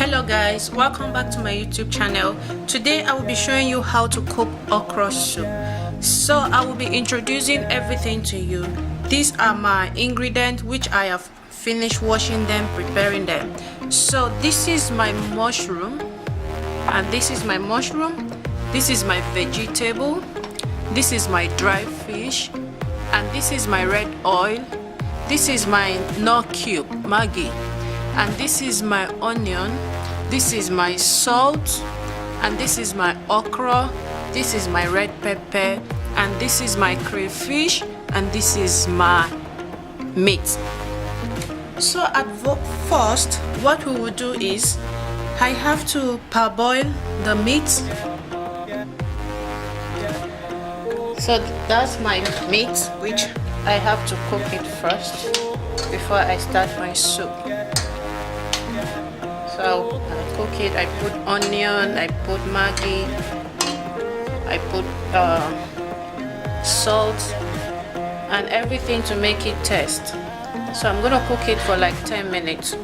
Hello guys, welcome back to my YouTube channel. Today I will be showing you how to cook okra soup. So I will be introducing everything to you. These are my ingredients which I have finished washing them, preparing them. So this is my mushroom, and this is my mushroom. This is my vegetable. This is my dry fish, and this is my red oil. This is my knorr cube, Maggi, and this is my onion. This is my salt, and this is my okra. This is my red pepper, and this is my crayfish, and this is my meat. So at first, what we will do is I have to parboil the meat. So that's my meat, which I have to cook it first before I start my soup. So I cook it. I put onion, I put Maggi, I put salt and everything to make it taste. So I'm gonna cook it for like 10 minutes.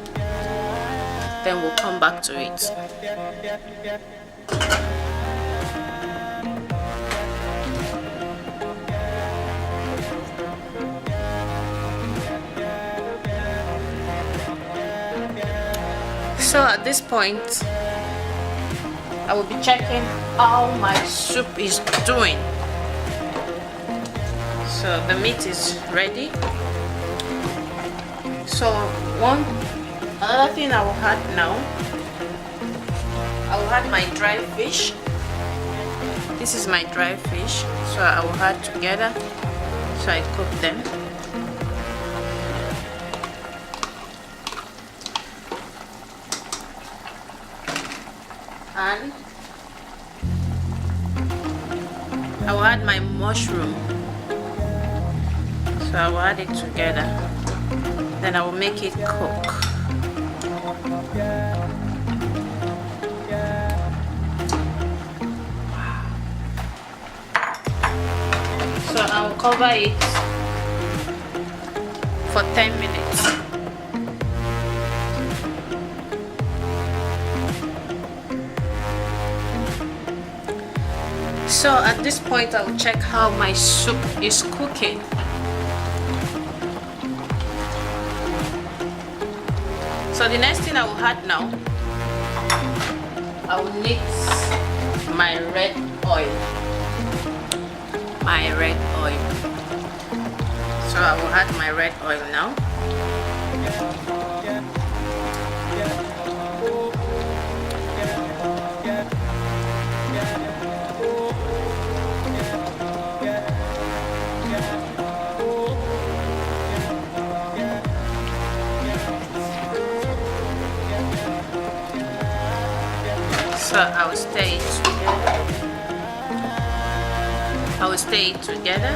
Then we'll come back to it. So at this point, I will be checking how my soup is doing. So the meat is ready. So another thing I will add now, I will add my dry fish. This is my dry fish, so I will add together. So I cook them. And I will add my mushroom, so I will add it together, then I will make it cook. So I will cover it for 10 minutes. So at this point, I will check how my soup is cooking. So the next thing I will add now, I will mix my red oil. So I will add my red oil now. So I will stir it together.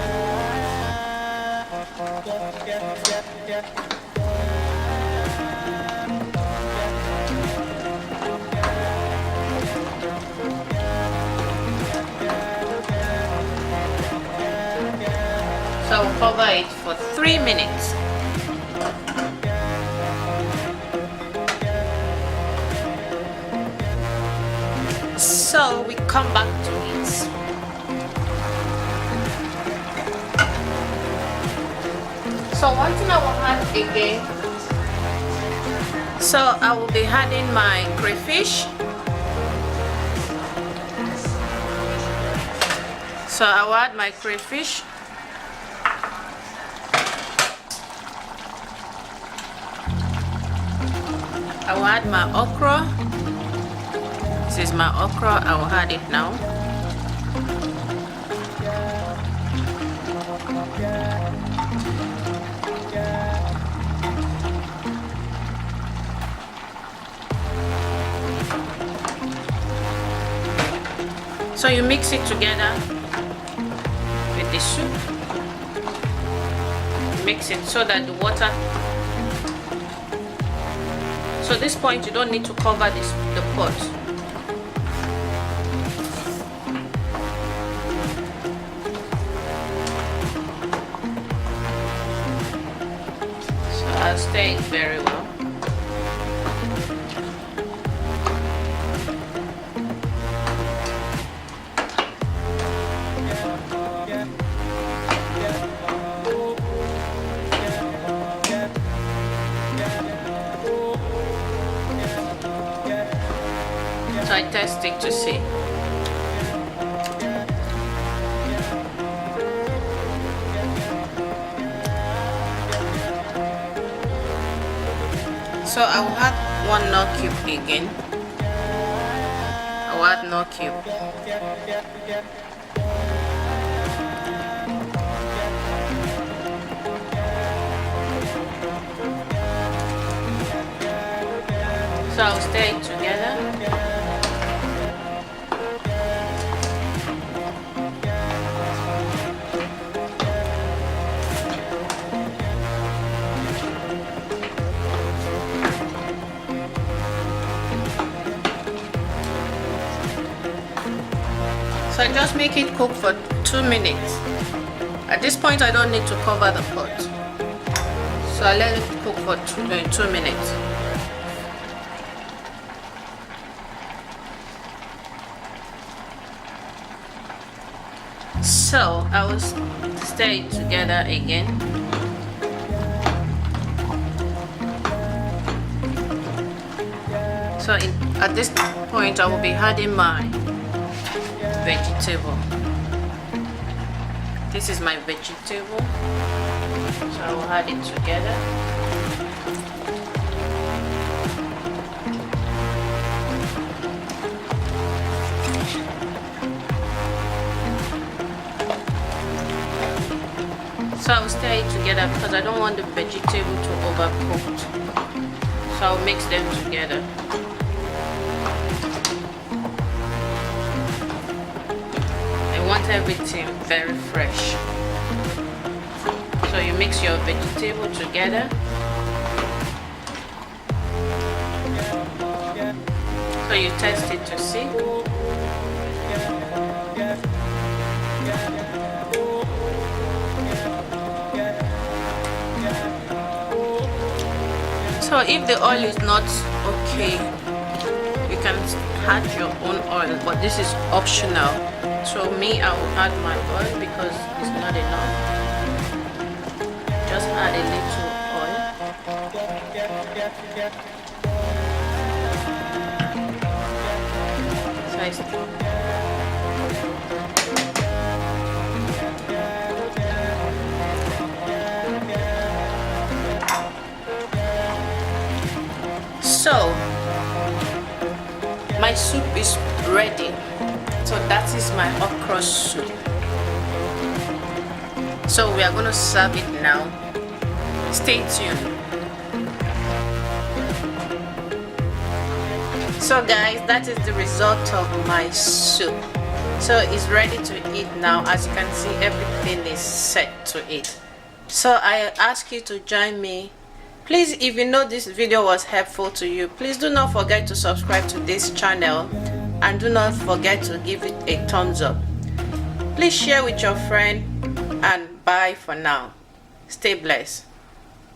So I will cover it for 3 minutes. So we come back to it. So one thing I will add again. So I will be adding my crayfish. So I will add my crayfish. I will add my okra. This is my okra. I will add it now. So you mix it together with the soup. Mix it so that the water. So at this point you don't need to cover the pot. So I'll stir it very well. test it to see. So I will add one nor cube again. I will add nor cube. So I'll stir it together. So I just make it cook for 2 minutes. At this point I don't need to cover the pot. So I let it cook for 2 minutes. So I will stir it together again. So at this point I will be adding my vegetable. This is my vegetable. So I will add it together. So I will stir it together because I don't want the vegetable to overcook. So I will mix them together. I want everything very fresh. So you mix your vegetable together. So you test it to see. So if the oil is not okay, you can add your own oil, but this is optional. So me, I will add my oil because it's not enough. Just add a little oil. So So my soup is ready. So that is my okra soup. So we are going to serve it now. Stay tuned. So guys, that is the result of my soup. So it's ready to eat now. As you can see, everything is set to eat. So I ask you to join me. Please, if you know this video was helpful to you, please do not forget to subscribe to this channel and do not forget to give it a thumbs up. Please share with your friend, and bye for now. Stay blessed.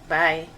Bye.